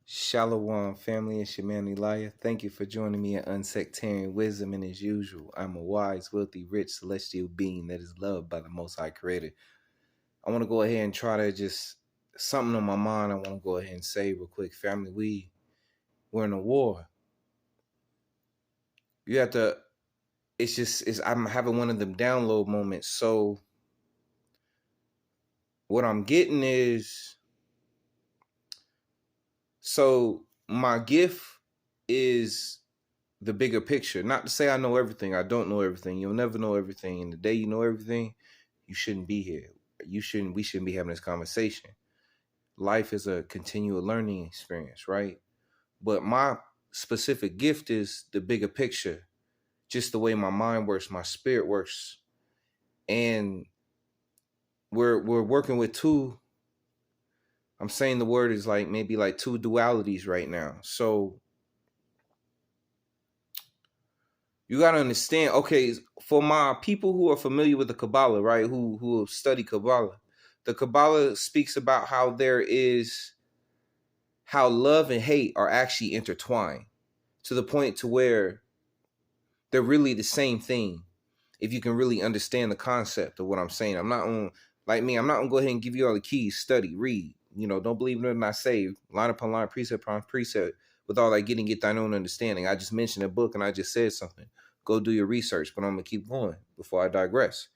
Shalom, family, and Shemani Laya. Thank you for joining me at Unsectarian Wisdom. And as usual, I'm a wise, wealthy, rich, celestial being that is loved by the Most High Creator. I want to go ahead and try to just something on my mind. I want to go ahead and say real quick, family. We're in a war. You have to. I'm having one of them download moments. So what I'm getting is, my gift is the bigger picture. Not to say I know everything. I don't know everything. You'll never know everything. And the day you know everything, you shouldn't be here. We shouldn't be having this conversation. Life is a continual learning experience, right? But my specific gift is the bigger picture. Just the way my mind works, my spirit works. And we're working with two. I'm saying the word is maybe two dualities right now. So you got to understand, okay, for my people who are familiar with the Kabbalah, right, who have studied Kabbalah, the Kabbalah speaks about how love and hate are actually intertwined to the point to where they're really the same thing. If you can really understand the concept of what I'm saying, I'm not gonna go ahead and give you all the keys, study, read, don't believe nothing I say, line upon line, precept upon precept, with all that get thine own understanding. I just mentioned a book and I just said something. Go do your research, but I'm gonna keep going before I digress.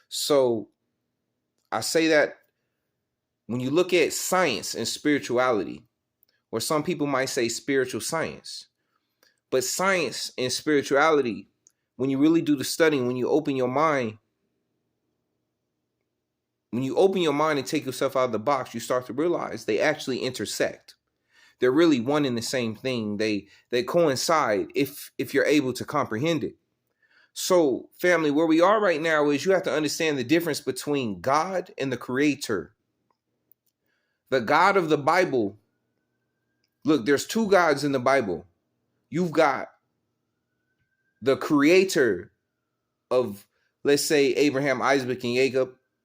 So I say that when you look at science and spirituality, or some people might say spiritual science, but science and spirituality, when you really do the studying, when you open your mind and take yourself out of the box, you start to realize they actually intersect. They're really one and the same thing. They coincide if you're able to comprehend it. So, family, where we are right now is you have to understand the difference between God and the Creator. The God of the Bible, look, there's two gods in the Bible. You've got the Creator of, let's say, Abraham, Isaac,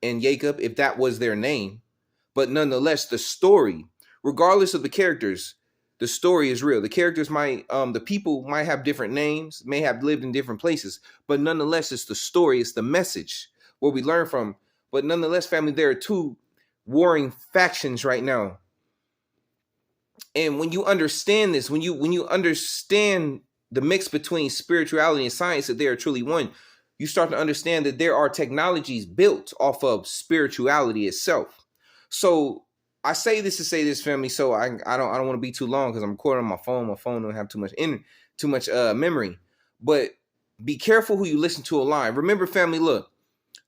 and Jacob, if that was their name. But nonetheless, the story, regardless of the characters, the story is real. The characters the people might have different names, may have lived in different places, but nonetheless, it's the story, it's the message where we learn from. But nonetheless, family, there are two warring factions right now. And when you understand this, when you understand the mix between spirituality and science, that they are truly one, you start to understand that there are technologies built off of spirituality itself. So I say this to say this, family. So I don't want to be too long because I'm recording on my phone. My phone don't have too much memory. But be careful who you listen to online. Remember, family, look,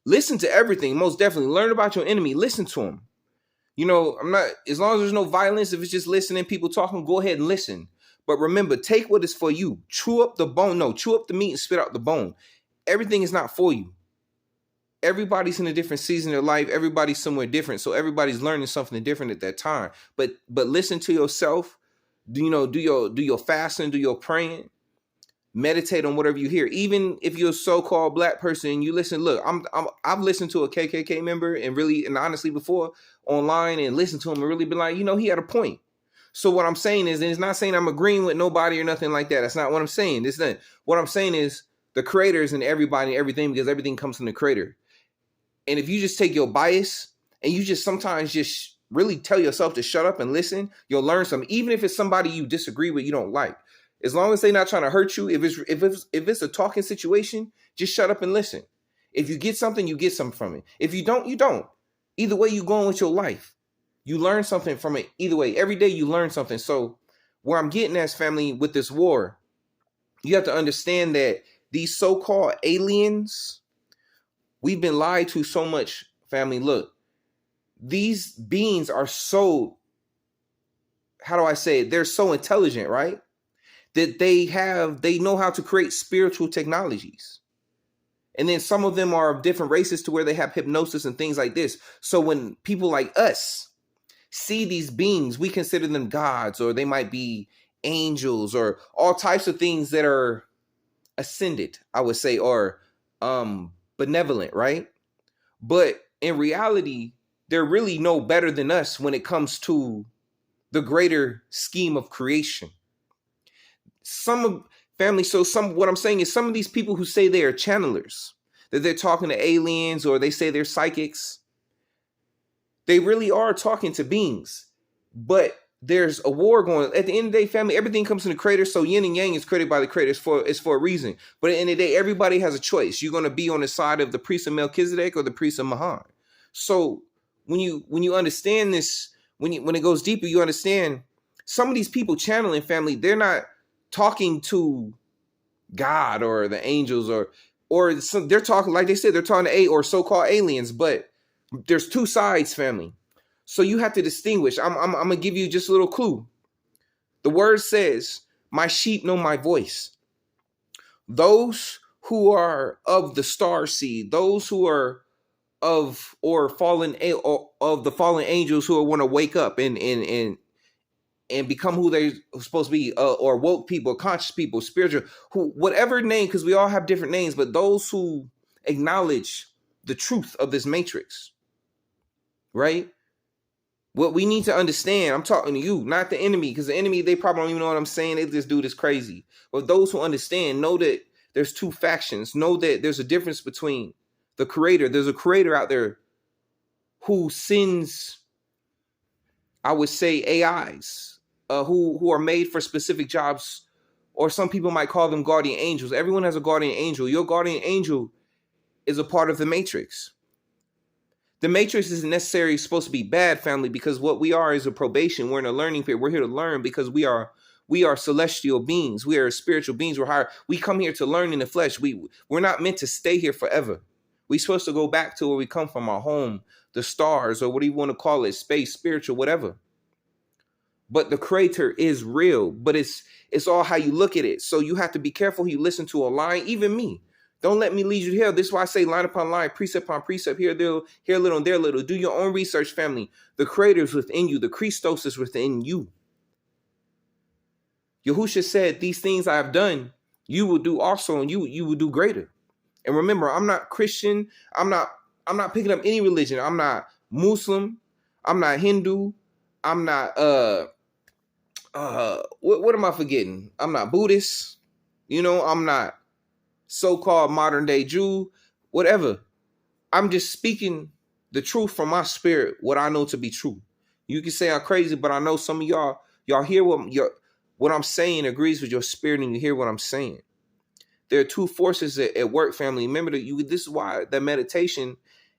listen to everything. Most definitely learn about your enemy. Listen to him. I'm not, as long as there's no violence, if it's just listening, people talking, go ahead and listen. But remember, take what is for you. Chew up the meat and spit out the bone. Everything is not for you. Everybody's in a different season of life. Everybody's somewhere different. So everybody's learning something different at that time. But listen to yourself. Do your fasting, do your praying. Meditate on whatever you hear. Even if you're a so-called black person and you listen, look, I've listened to a KKK member and honestly before online and listened to him and really been like, he had a point. So what I'm saying is, and it's not saying I'm agreeing with nobody or nothing like that. That's not what I'm saying. What I'm saying is the creator is in everybody and everything, because everything comes from the creator. And if you just take your bias and you just sometimes just really tell yourself to shut up and listen, you'll learn something. Even if it's somebody you disagree with, you don't like. As long as they're not trying to hurt you, if it's a talking situation, just shut up and listen. If you get something, you get something from it. If you don't, you don't. Either way, you go on with your life. You learn something from it. Either way, every day you learn something. So where I'm getting as family with this war, you have to understand that these so-called aliens, we've been lied to so much, family. Look, these beings are so, how do I say it? They're so intelligent, right? That they know how to create spiritual technologies. And then some of them are of different races to where they have hypnosis and things like this. So when people like us see these beings, we consider them gods, or they might be angels, or all types of things that are ascended, I would say, or benevolent, right? But in reality, they're really no better than us when it comes to the greater scheme of creation. What I'm saying is some of these people who say they are channelers, that they're talking to aliens or they say they're psychics, they really are talking to beings. But there's a war going on. At the end of the day, family, everything comes from the creator. So yin and yang is created by the creator. It's for a reason. But at the end of the day, everybody has a choice. You're going to be on the side of the priest of Melchizedek or the priest of Mahan. So when you understand this, when it goes deeper, you understand some of these people channeling, family, they're not talking to God or the angels or they're talking, like they said, they're talking to so-called aliens. But there's two sides, family. So you have to distinguish. I'm going to give you just a little clue. The word says, my sheep know my voice. Those who are of the star seed, those who are of the fallen angels who want to wake up and become who they're supposed to be, or woke people, conscious people, spiritual, who, whatever name, because we all have different names, but those who acknowledge the truth of this matrix, right? What we need to understand, I'm talking to you, not the enemy, because the enemy, they probably don't even know what I'm saying. They just do this crazy. But those who understand, know that there's two factions. Know that there's a difference between the creator. There's a creator out there who sends, I would say, AIs, who are made for specific jobs, or some people might call them guardian angels. Everyone has a guardian angel. Your guardian angel is a part of the matrix. The matrix isn't necessarily supposed to be bad, family, because what we are is a probation. We're in a learning period. We're here to learn because we are celestial beings. We are spiritual beings. We're higher. We come here to learn in the flesh. We're not meant to stay here forever. We're supposed to go back to where we come from, our home, the stars, or what do you want to call it, space, spiritual, whatever. But the creator is real, but it's all how you look at it. So you have to be careful who you listen to online, even me. Don't let me lead you to hell. This is why I say line upon line, precept upon precept, here a little, and there a little. Do your own research, family. The creator is within you. The Christos is within you. Yahusha said, these things I have done, you will do also, and you will do greater. And remember, I'm not Christian. I'm not picking up any religion. I'm not Muslim. I'm not Hindu. I'm not, what am I forgetting? I'm not Buddhist. I'm not so-called modern day Jew, whatever. I'm just speaking the truth from my spirit, what I know to be true. You can say I'm crazy, but I know some of y'all hear what I'm saying agrees with your spirit, and you hear what I'm saying. There are two forces at work, family. Remember that this is why that meditation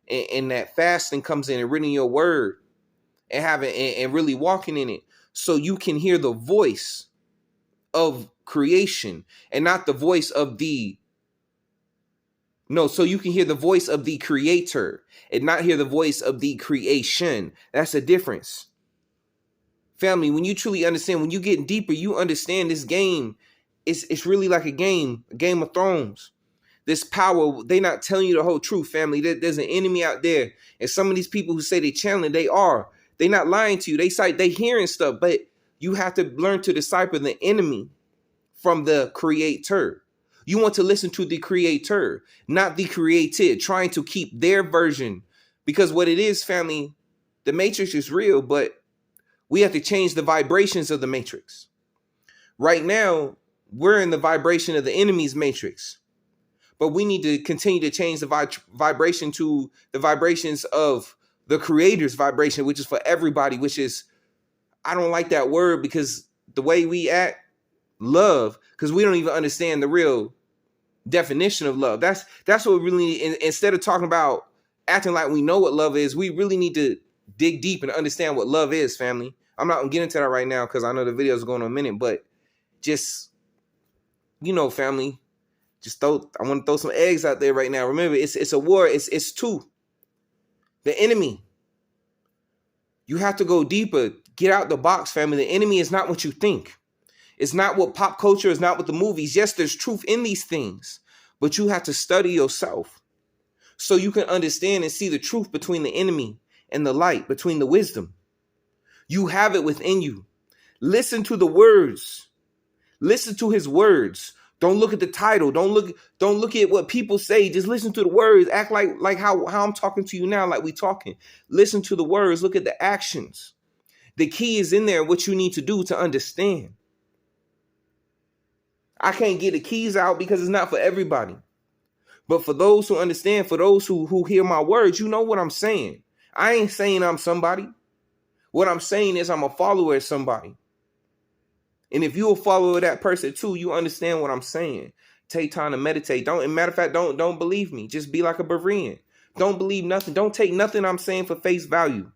and that fasting comes in, and reading your word and having and really walking in it, so you can hear the voice of creation and not the voice of so you can hear the voice of the creator and not hear the voice of the creation. That's a difference. Family, when you truly understand, when you get deeper, you understand this game. It's really like a Game of Thrones. This power, they not telling you the whole truth, family. There's an enemy out there. And some of these people who say they channeling, they not lying to you. They hearing stuff, but you have to learn to decipher the enemy from the creator. You want to listen to the creator, not the created, trying to keep their version. Because what it is, family, the matrix is real, but we have to change the vibrations of the matrix. Right now, we're in the vibration of the enemy's matrix. But we need to continue to change the vibration to the vibrations of the creator's vibration, which is for everybody, which is, I don't like that word because the way we act, love, because we don't even understand the real definition of love. That's what we really need. Instead of talking about acting like we know what love is, we really need to dig deep and understand what love is, family. I'm not going to get into that right now because I know the video is going on a minute, but just, family, I want to throw some eggs out there right now. Remember, it's a war. It's two. The enemy. You have to go deeper. Get out the box, family. The enemy is not what you think. It's not what pop culture is, not what the movies. Yes, there's truth in these things, but you have to study yourself so you can understand and see the truth between the enemy and the light, between the wisdom. You have it within you. Listen to the words. Listen to his words. Don't look at the title. Don't look at what people say. Just listen to the words. Act like how I'm talking to you now, like we talking. Listen to the words. Look at the actions. The key is in there, what you need to do to understand. I can't get the keys out because it's not for everybody. But for those who understand, for those who hear my words, you know what I'm saying. I ain't saying I'm somebody. What I'm saying is I'm a follower of somebody. And if you're a follower of that person too, you understand what I'm saying. Take time to meditate. Matter of fact, don't believe me. Just be like a Berean. Don't believe nothing. Don't take nothing I'm saying for face value.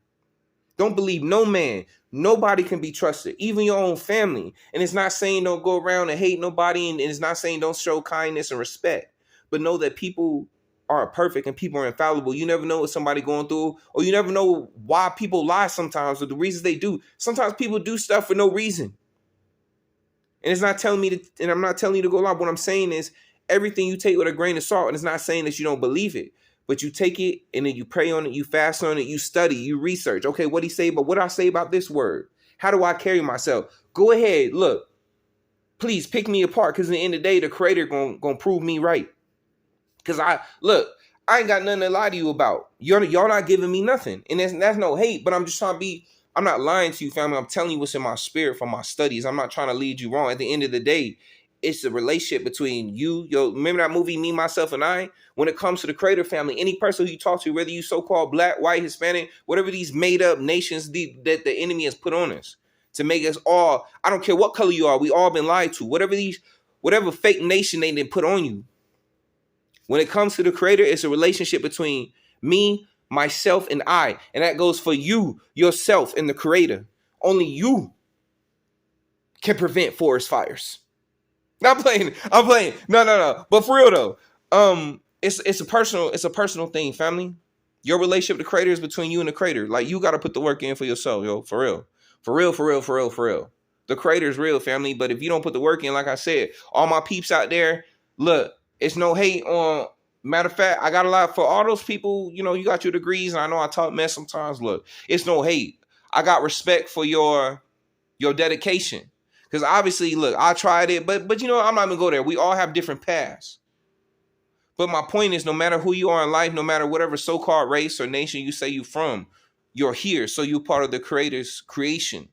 Don't believe no man. Nobody can be trusted, even your own family. And it's not saying don't go around and hate nobody, and it's not saying don't show kindness and respect. But know that people are perfect and people are infallible. You never know what somebody going through, or you never know why people lie sometimes, or the reasons they do. Sometimes people do stuff for no reason. And it's not telling me to, and I'm not telling you to go lie. What I'm saying is everything you take with a grain of salt, and it's not saying that you don't believe it. But you take it and then you pray on it, you fast on it, you study, you research. Okay, what he say, but what I say about this word? How do I carry myself? Go ahead, look. Please pick me apart, because at the end of the day, the Creator gonna prove me right. Because I ain't got nothing to lie to you about. Y'all not giving me nothing, and that's no hate. But I'm just trying to be. I'm not lying to you, family. I'm telling you what's in my spirit from my studies. I'm not trying to lead you wrong. At the end of the day, it's the relationship between you. Remember that movie, Me, Myself, and I? When it comes to the Creator family, any person who you talk to, whether you so-called black, white, Hispanic, whatever these made-up nations that the enemy has put on us to make us all, I don't care what color you are, we all been lied to. Whatever fake nation they put on you. When it comes to the Creator, it's a relationship between me, myself, and I. And that goes for you, yourself, and the Creator. Only you can prevent forest fires. Not playing. I'm playing. No. But for real though, it's a personal thing, family. Your relationship with the Creator is between you and the Creator. Like, you got to put the work in for yourself, yo. For real. The Creator is real, family. But if you don't put the work in, like I said, all my peeps out there, look, it's no hate on. Matter of fact, I got a lot for all those people. You know, you got your degrees, and I know I talk mess sometimes. Look, it's no hate. I got respect for your dedication. Because obviously, look, I tried it, but you know, I'm not even go there. We all have different paths. But my point is, no matter who you are in life, no matter whatever so-called race or nation you say you're from, you're here. So you're part of the Creator's creation.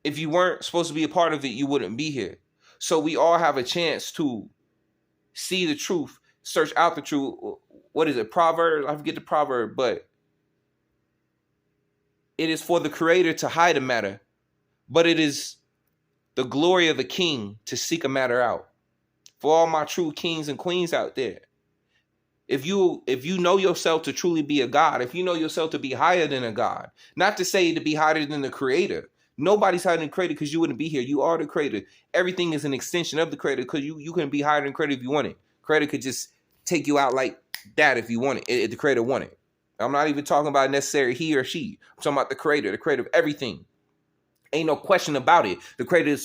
If you weren't supposed to be a part of it, you wouldn't be here. So we all have a chance to see the truth, search out the truth. What is it? Proverbs? I forget the proverb, but it is for the Creator to hide a matter, but it is the glory of a king to seek a matter out. For all my true kings and queens out there, if you know yourself to truly be a God, if you know yourself to be higher than a God, not to say to be higher than the Creator. Nobody's higher than the Creator because you wouldn't be here. You are the Creator. Everything is an extension of the Creator because you couldn't be higher than the Creator if you wanted. Creator could just take you out like that if you wanted, if the Creator wanted. I'm not even talking about necessarily he or she. I'm talking about the Creator of everything. Ain't no question about it. The Creator of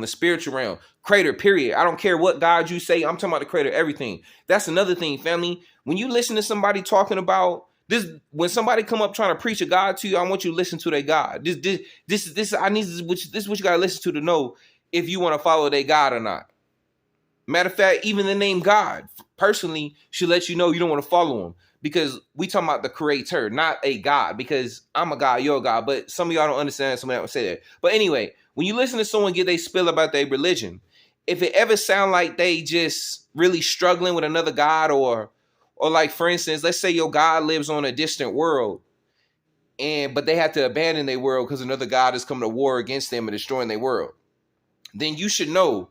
the spiritual realm, Creator, period. I don't care what God you say. I'm talking about the Creator of everything. That's another thing, family. When you listen to somebody talking about this, when somebody come up trying to preach a God to you, I want you to listen to their God. This is what you gotta listen to know if you want to follow their God or not. Matter of fact, even the name God personally should let you know you don't want to follow him, because we talking about the Creator, not a God. Because I'm a God, you're a God, but some of y'all don't understand. Some of y'all would say that. But anyway, when you listen to someone give they spill about their religion, if it ever sound like they just really struggling with another God, or like, for instance, let's say your God lives on a distant world, but they have to abandon their world because another God is coming to war against them and destroying their world, then you should know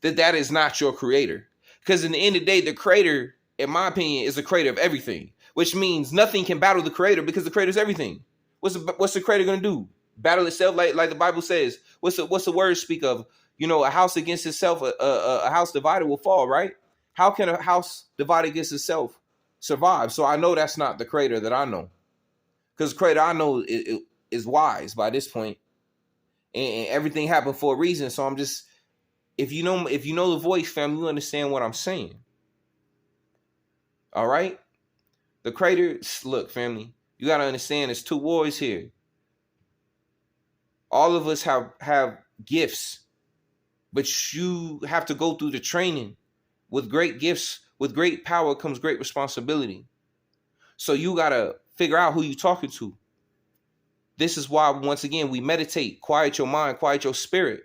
that is not your Creator. Because in the end of the day, the Creator, in my opinion, is the Creator of everything, which means nothing can battle the Creator because the Creator is everything. What's the Creator going to do? Battle itself, like the Bible says. What's the word speak of? You know, a house against itself, a house divided will fall, right? How can a house divided against itself survive? So I know that's not the Creator that I know, because the Creator I know is wise by this point, and everything happened for a reason. So I'm just, if you know the voice, family, you understand what I'm saying. All right, the Creator. Look, family, you gotta understand. There's two wars here. All of us have gifts, but you have to go through the training. With great gifts, with great power comes great responsibility. So you gotta figure out who you're talking to. This is why, once again, we meditate, quiet your mind, quiet your spirit.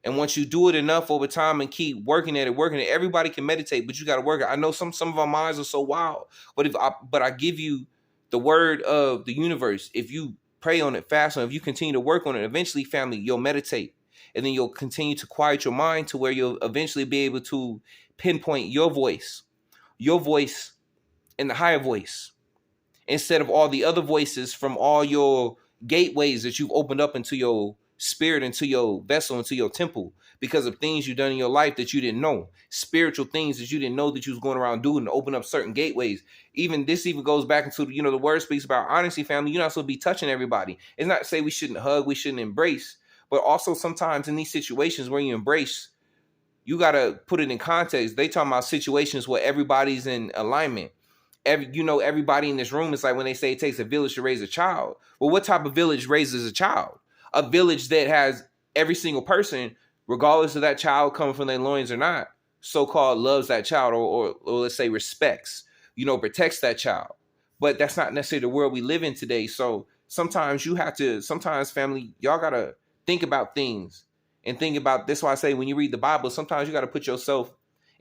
And once you do it enough over time and keep working at it, everybody can meditate, but you got to work it. I know some of our minds are so wild, but I give you the word of the universe. If you pray on it, fast on it, if you continue to work on it, eventually, family, you'll meditate. And then you'll continue to quiet your mind to where you'll eventually be able to pinpoint your voice and the higher voice, instead of all the other voices from all your gateways that you've opened up into your spirit, into your vessel, into your temple, because of things you've done in your life that you didn't know, spiritual things that you didn't know that you was going around doing to open up certain gateways. Even goes back into, the word speaks about honesty, family. You're not supposed to be touching everybody. It's not to say we shouldn't hug, we shouldn't embrace, but also sometimes in these situations where you embrace, you got to put it in context. They talking about situations where everybody's in alignment. Everybody in this room is like when they say it takes a village to raise a child. Well, what type of village raises a child? A village that has every single person, regardless of that child coming from their loins or not, so-called loves that child, or let's say respects, protects that child. But that's not necessarily the world we live in today. So sometimes family, y'all got to think about things and think about this. Why I say when you read the Bible, sometimes you got to put yourself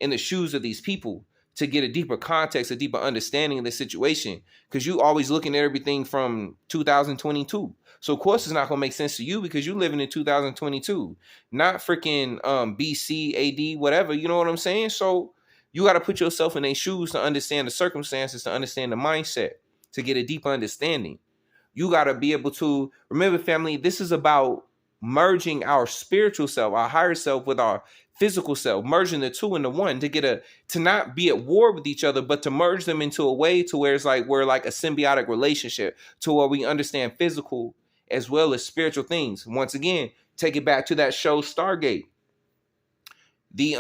in the shoes of these people to get a deeper context, a deeper understanding of the situation, because you always looking at everything from 2022. So of course it's not gonna make sense to you because you're living in 2022, not freaking BC, AD, whatever. You know what I'm saying? So you got to put yourself in their shoes to understand the circumstances, to understand the mindset, to get a deeper understanding. You got to be able to remember, family, this is about merging our spiritual self, our higher self, with our physical self, merging the two into one to not be at war with each other, but to merge them into a way to where it's like we're like a symbiotic relationship, to where we understand physical as well as spiritual things. Once again, take it back to that show Stargate. The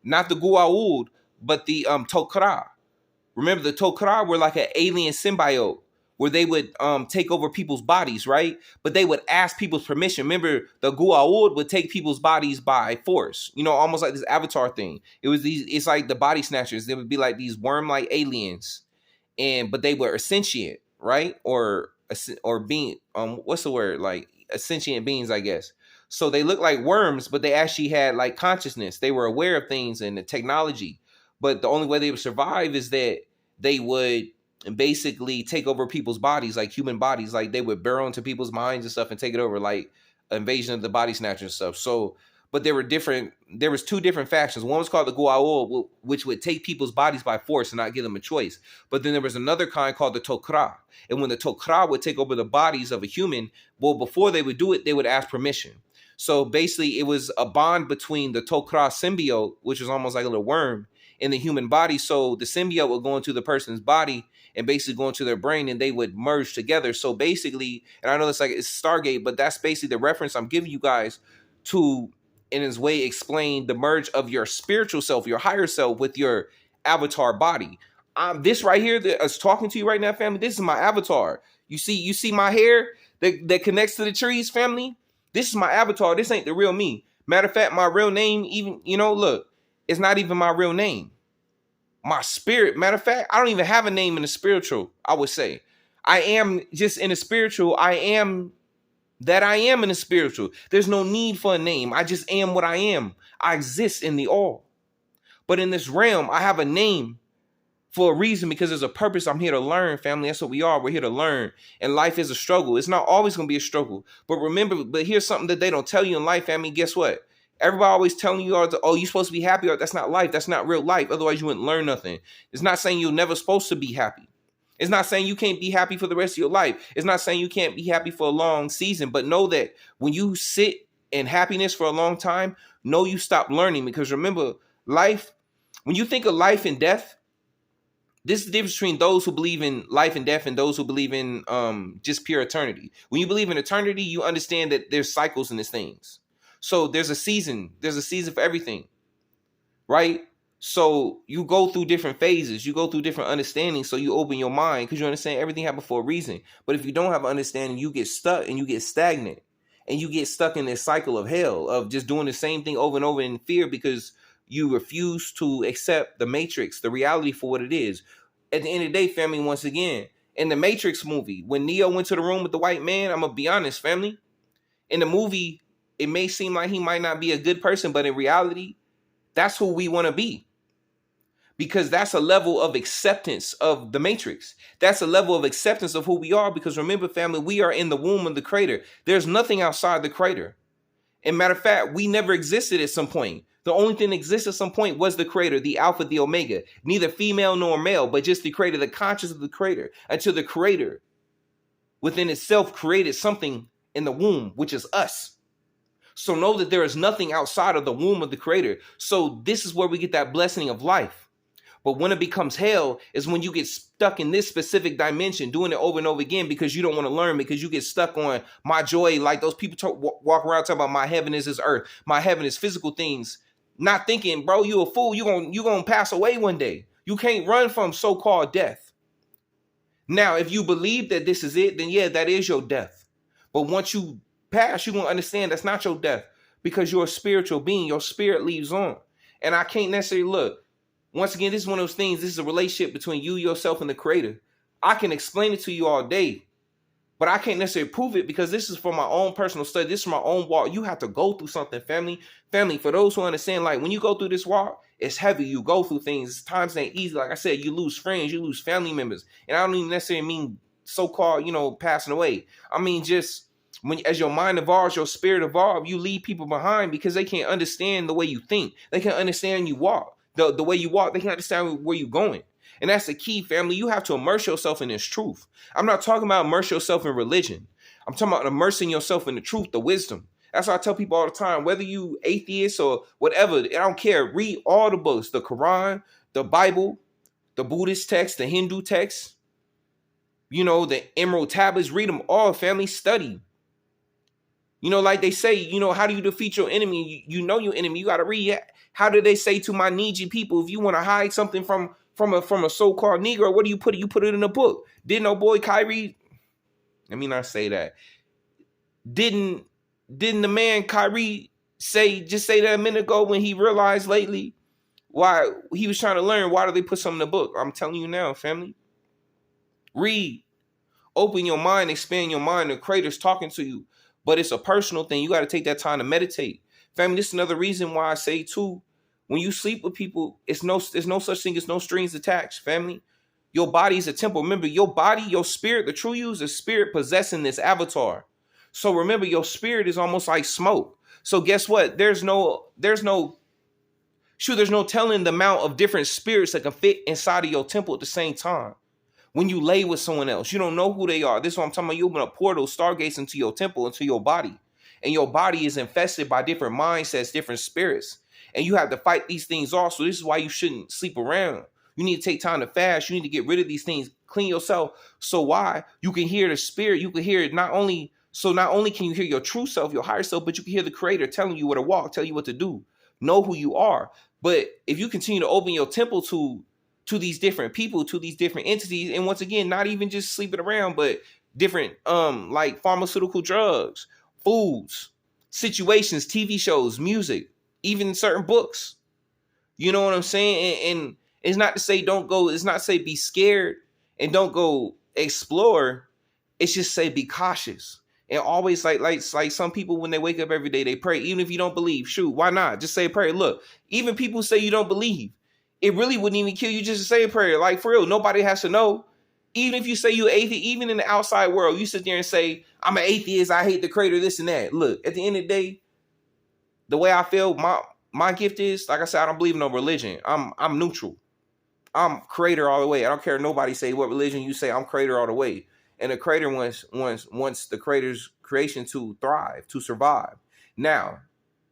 not the Goa'uld, but the Tok'ra. Remember, the Tok'ra were like an alien symbiote where they would take over people's bodies, right? But they would ask people's permission. Remember, the Goa'uld would take people's bodies by force, almost like this Avatar thing. It's like the body snatchers. They would be like these worm-like aliens, but they were sentient, right? Or being, what's the word? Like sentient beings, I guess. So they look like worms, but they actually had like consciousness. They were aware of things and the technology. But the only way they would survive is that they would basically take over people's bodies, like human bodies. Like they would burrow into people's minds and stuff and take it over, like Invasion of the Body Snatchers and stuff. So, but there was two different factions. One was called the Goa'uld, which would take people's bodies by force and not give them a choice. But then there was another kind called the Tok'ra. And when the Tok'ra would take over the bodies of a human, well, before they would do it, they would ask permission. So basically, it was a bond between the Tok'ra symbiote, which was almost like a little worm, in the human body. So the symbiote would go into the person's body and basically go into their brain, and they would merge together. So basically, and I know it's Stargate, but that's basically the reference I'm giving you guys to, in its way, explain the merge of your spiritual self, your higher self, with your avatar body. This right here that is talking to you right now, family, this is my avatar. You see my hair that connects to the trees, family? This is my avatar. This ain't the real me. Matter of fact, my real name, even, look, it's not even my real name. My spirit, matter of fact, I don't even have a name in the spiritual, I would say. I am just in the spiritual. I am that I am in the spiritual. There's no need for a name. I just am what I am. I exist in the all. But in this realm, I have a name for a reason, because there's a purpose. I'm here to learn, family. That's what we are. We're here to learn. And life is a struggle. It's not always going to be a struggle. But remember, here's something that they don't tell you in life, family. Guess what? Everybody always telling you, oh, you're supposed to be happy. That's not life. That's not real life. Otherwise, you wouldn't learn nothing. It's not saying you're never supposed to be happy. It's not saying you can't be happy for the rest of your life. It's not saying you can't be happy for a long season. But know that when you sit in happiness for a long time, know you stop learning. Because remember, life, when you think of life and death, this is the difference between those who believe in life and death and those who believe in just pure eternity. When you believe in eternity, you understand that there's cycles in these things. So there's a season. There's a season for everything, right? So you go through different phases. You go through different understandings. So you open your mind because you understand everything happened for a reason. But if you don't have an understanding, you get stuck and you get stagnant. And you get stuck in this cycle of hell of just doing the same thing over and over in fear because you refuse to accept the matrix, the reality for what it is. At the end of the day, family, once again, In the Matrix movie, when Neo went to the room with the white man, I'm gonna be honest, family. In the movie, it may seem like he might not be a good person, but in reality, that's who we want to be. Because that's a level of acceptance of the Matrix. That's a level of acceptance of who we are. Because remember, family, we are in the womb of the Creator. There's nothing outside the Creator. And matter of fact, we never existed at some point. The only thing that existed at some point was the Creator, the Alpha, the Omega. Neither female nor male, but just the Creator, the conscious of the Creator. Until the Creator within itself created something in the womb, which is us. So know that there is nothing outside of the womb of the Creator. So this is where we get that blessing of life. But when it becomes hell is when you get stuck in this specific dimension, doing it over and over again because you don't want to learn, because you get stuck on my joy. Like those people walk around talking about my heaven is this earth. My heaven is physical things. Not thinking, bro, you a fool. You gonna pass away one day. You can't run from so-called death. Now, if you believe that this is it, then yeah, that is your death. But once you pass, you're going to understand that's not your death because you're a spiritual being. Your spirit leaves on. And I can't necessarily look. Once again, this is one of those things. This is a relationship between you, yourself, and the Creator. I can explain it to you all day, but I can't necessarily prove it because this is for my own personal study. This is my own walk. You have to go through something, family. Family, for those who understand, like when you go through this walk, it's heavy. You go through things. Times ain't easy. Like I said, you lose friends, you lose family members. And I don't even necessarily mean so-called, passing away. I mean, just as your mind evolves, your spirit evolves, you leave people behind because they can't understand the way you think. They can't understand you walk. The way you walk, they can't understand where you're going. And that's the key, family. You have to immerse yourself in this truth. I'm not talking about immerse yourself in religion. I'm talking about immersing yourself in the truth, the wisdom. That's why I tell people all the time, whether you atheist or whatever, I don't care. Read all the books, the Quran, the Bible, the Buddhist text, the Hindu text, the Emerald Tablets. Read them all, family. Study. Like they say, how do you defeat your enemy? You know your enemy. You got to read. How do they say to my Niji people, if you want to hide something from a so-called Negro, what do you put it? You put it in a book. Didn't no boy Kyrie? Let me not say that. Didn't the man Kyrie say that a minute ago when he realized lately why he was trying to learn? Why do they put something in the book? I'm telling you now, family. Read. Open your mind. Expand your mind. The Creator's talking to you. But it's a personal thing. You got to take that time to meditate. Family, this is another reason why I say, too, when you sleep with people, there's no such thing as no strings attached, family. Your body is a temple. Remember, your body, your spirit, the true you is a spirit possessing this avatar. So remember, your spirit is almost like smoke. So guess what? There's no telling the amount of different spirits that can fit inside of your temple at the same time. When you lay with someone else, you don't know who they are. This is what I'm talking about. You open up portals, stargates into your temple, into your body. And your body is infested by different mindsets, different spirits. And you have to fight these things off. So this is why you shouldn't sleep around. You need to take time to fast. You need to get rid of these things. Clean yourself. So why? You can hear the spirit. You can hear it not only can you hear your true self, your higher self, but you can hear the Creator telling you where to walk, tell you what to do. Know who you are. But if you continue to open your temple to these different people, to these different entities, and once again, not even just sleeping around, but different like pharmaceutical drugs, foods, situations, TV shows, music, even certain books. You know what I'm saying? And it's not to say don't go, it's not to say be scared and don't go explore. It's just say be cautious. And always like some people when they wake up every day, they pray. Even if you don't believe, shoot, why not? Just say a prayer. Look, even people say you don't believe. It really wouldn't even kill you just to say a prayer. Like, for real, nobody has to know. Even if you say you're atheist, even in the outside world, you sit there and say, I'm an atheist, I hate the Creator, this and that. Look, at the end of the day, the way I feel, my gift is, like I said, I don't believe in no religion. I'm neutral. I'm Creator all the way. I don't care nobody say what religion you say, I'm Creator all the way. And the Creator wants the Creator's creation to thrive, to survive. Now,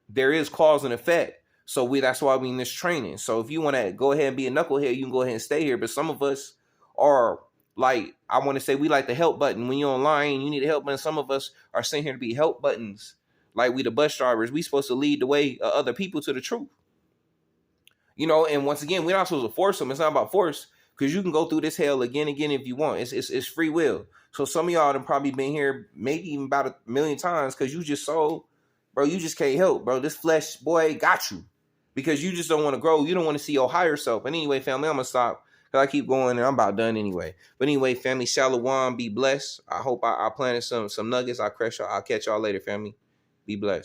there is cause and effect. So that's why we in this training. So if you want to go ahead and be a knucklehead, you can go ahead and stay here. But some of us are like, I want to say we like the help button. When you're online, you need a help button. Some of us are sitting here to be help buttons. Like we the bus drivers. We supposed to lead the way other people to the truth. And once again, we're not supposed to force them. It's not about force because you can go through this hell again if you want. It's free will. So some of y'all have probably been here maybe even about 1 million times because you just bro, you just can't help, bro. This flesh, boy, got you. Because you just don't want to grow. You don't want to see your higher self. And anyway, family, I'm going to stop. Cause I keep going and I'm about done anyway. But anyway, family, Shalom, be blessed. I hope I planted some nuggets. I'll catch y'all later, family. Be blessed.